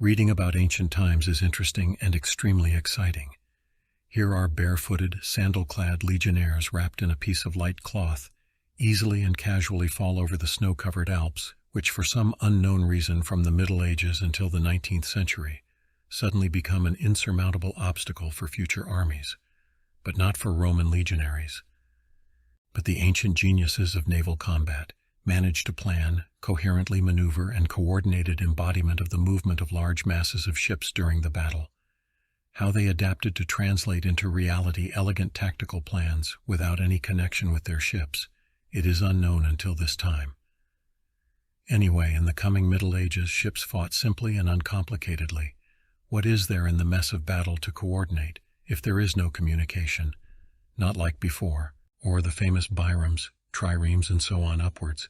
Reading about ancient times is interesting and extremely exciting. Here are barefooted, sandal-clad legionnaires wrapped in a piece of light cloth, easily and casually fall over the snow-covered Alps, which for some unknown reason from the Middle Ages until the 19th century, suddenly become an insurmountable obstacle for future armies, but not for Roman legionaries. But the ancient geniuses of naval combat managed to plan, coherently maneuver, and coordinated embodiment of the movement of large masses of ships during the battle. How they adapted to translate into reality elegant tactical plans without any connection with their ships, it is unknown until this time. Anyway, in the coming Middle Ages, ships fought simply and uncomplicatedly. What is there in the mess of battle to coordinate if there is no communication? Not like before, or the famous biremes, triremes, and so on upwards.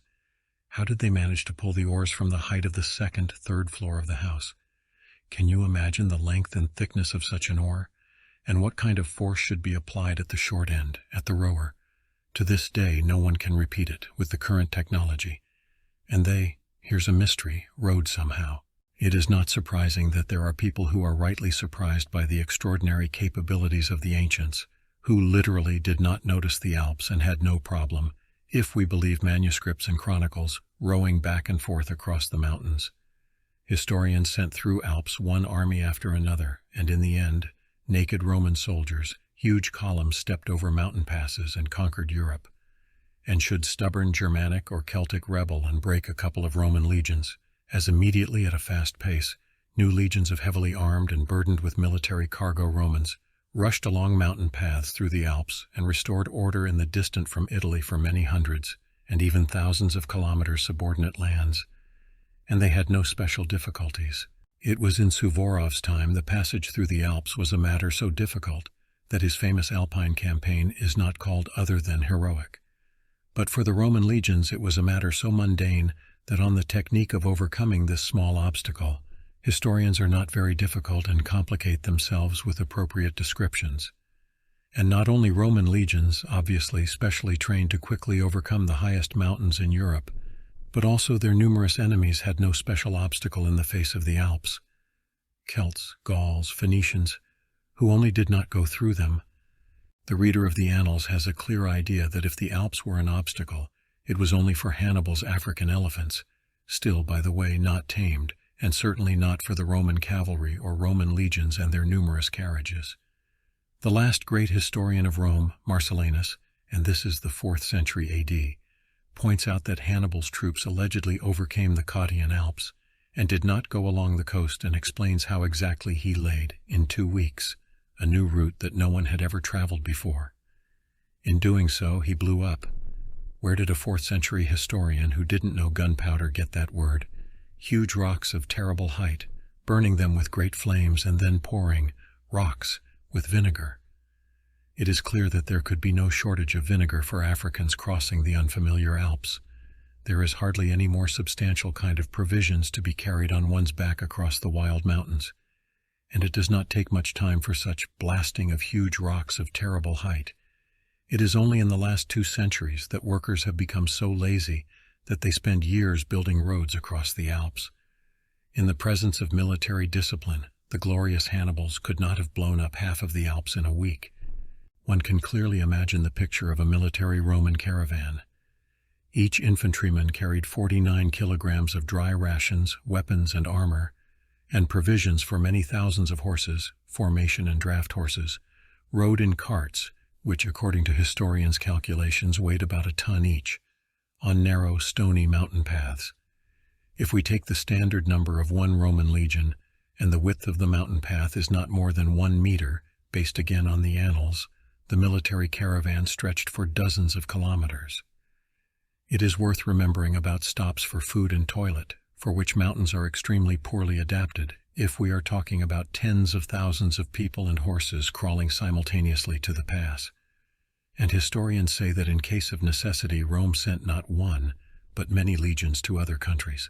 How did they manage to pull the oars from the height of the second, third floor of the house? Can you imagine the length and thickness of such an oar? And what kind of force should be applied at the short end, at the rower? To this day, no one can repeat it with the current technology. And they, here's a mystery, rode somehow. It is not surprising that there are people who are rightly surprised by the extraordinary capabilities of the ancients, who literally did not notice the Alps and had no problem, if we believe manuscripts and chronicles, rowing back and forth across the mountains. Historians sent through Alps one army after another, and in the end, naked Roman soldiers, huge columns stepped over mountain passes and conquered Europe. And should stubborn Germanic or Celtic rebel and break a couple of Roman legions, as immediately at a fast pace, new legions of heavily armed and burdened with military cargo Romans rushed along mountain paths through the Alps and restored order in the distant from Italy for many hundreds, and even thousands of kilometers subordinate lands. And they had no special difficulties. It was in Suvorov's time the passage through the Alps was a matter so difficult that his famous Alpine campaign is not called other than heroic. But for the Roman legions it was a matter so mundane that on the technique of overcoming this small obstacle, historians are not very difficult and complicate themselves with appropriate descriptions. And not only Roman legions, obviously specially trained to quickly overcome the highest mountains in Europe, but also their numerous enemies had no special obstacle in the face of the Alps. Celts, Gauls, Phoenicians, who only did not go through them. The reader of the annals has a clear idea that if the Alps were an obstacle, it was only for Hannibal's African elephants, still, by the way, not tamed, and certainly not for the Roman cavalry or Roman legions and their numerous carriages. The last great historian of Rome, Marcellinus, and this is the 4th century A.D., points out that Hannibal's troops allegedly overcame the Cottian Alps and did not go along the coast, and explains how exactly he laid, in 2 weeks, a new route that no one had ever traveled before. In doing so, he blew up. Where did a 4th century historian who didn't know gunpowder get that word? Huge rocks of terrible height, burning them with great flames and then pouring rocks with vinegar. It is clear that there could be no shortage of vinegar for Africans crossing the unfamiliar Alps. There is hardly any more substantial kind of provisions to be carried on one's back across the wild mountains, and it does not take much time for such blasting of huge rocks of terrible height. It is only in the last 2 centuries that workers have become so lazy that they spend years building roads across the Alps. In the presence of military discipline, the glorious Hannibals could not have blown up half of the Alps in a week. One can clearly imagine the picture of a military Roman caravan. Each infantryman carried 49 kilograms of dry rations, weapons, and armor, and provisions for many thousands of horses, formation and draft horses, rode in carts, which according to historians' calculations weighed about a ton each, on narrow, stony mountain paths. If we take the standard number of 1 Roman legion, and the width of the mountain path is not more than 1 meter, based again on the annals, the military caravan stretched for dozens of kilometers. It is worth remembering about stops for food and toilet, for which mountains are extremely poorly adapted, if we are talking about tens of thousands of people and horses crawling simultaneously to the pass. And historians say that in case of necessity Rome sent not 1, but many legions to other countries.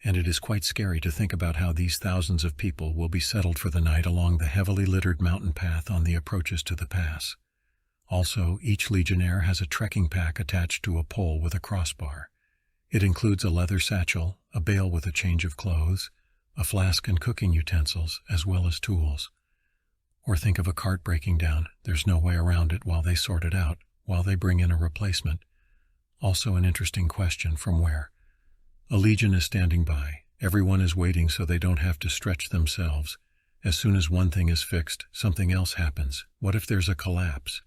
And it is quite scary to think about how these thousands of people will be settled for the night along the heavily littered mountain path on the approaches to the pass. Also, each legionnaire has a trekking pack attached to a pole with a crossbar. It includes a leather satchel, a bale with a change of clothes, a flask and cooking utensils, as well as tools. Or think of a cart breaking down. There's no way around it while they sort it out, while they bring in a replacement. Also an interesting question: from where? A legion is standing by. Everyone is waiting so they don't have to stretch themselves. As soon as one thing is fixed, something else happens. What if there's a collapse?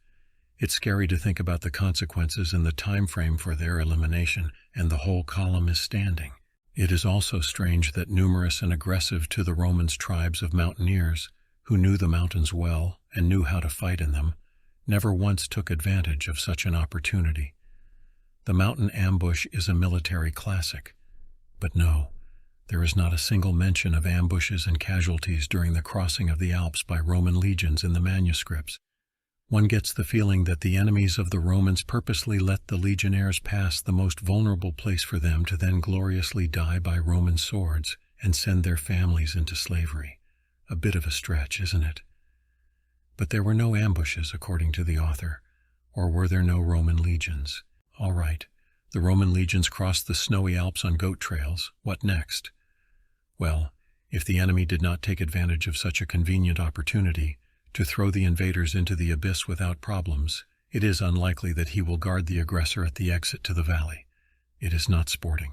It's scary to think about the consequences and the time frame for their elimination, and the whole column is standing. It is also strange that numerous and aggressive to the Romans tribes of mountaineers, who knew the mountains well and knew how to fight in them, never once took advantage of such an opportunity. The mountain ambush is a military classic. But no, there is not a single mention of ambushes and casualties during the crossing of the Alps by Roman legions in the manuscripts. One gets the feeling that the enemies of the Romans purposely let the legionnaires pass the most vulnerable place for them to then gloriously die by Roman swords and send their families into slavery. A bit of a stretch, isn't it? But there were no ambushes, according to the author. Or were there no Roman legions? All right, the Roman legions crossed the snowy Alps on goat trails. What next? Well, if the enemy did not take advantage of such a convenient opportunity to throw the invaders into the abyss without problems, it is unlikely that he will guard the aggressor at the exit to the valley. It is not sporting.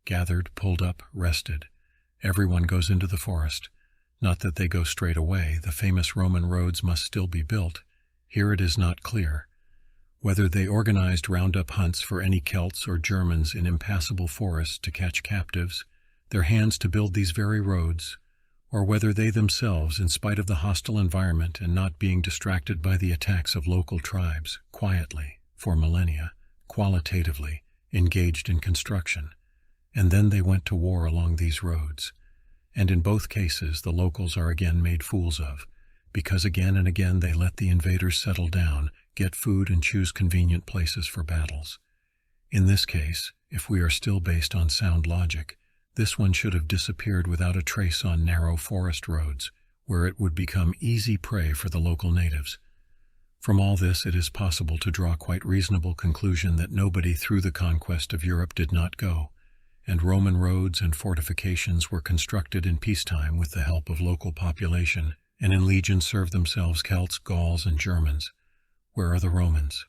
Gathered, pulled up, rested. Everyone goes into the forest. Not that they go straight away. The famous Roman roads must still be built. Here it is not clear whether they organized roundup hunts for any Celts or Germans in impassable forests to catch captives, their hands to build these very roads, or whether they themselves, in spite of the hostile environment and not being distracted by the attacks of local tribes, quietly, for millennia, qualitatively, engaged in construction. And then they went to war along these roads. And in both cases the locals are again made fools of, because again and again they let the invaders settle down, get food, and choose convenient places for battles. In this case, if we are still based on sound logic, this one should have disappeared without a trace on narrow forest roads, where it would become easy prey for the local natives. From all this it is possible to draw quite reasonable conclusion that nobody through the conquest of Europe did not go, and Roman roads and fortifications were constructed in peacetime with the help of local population, and in legions served themselves Celts, Gauls, and Germans. Where are the Romans?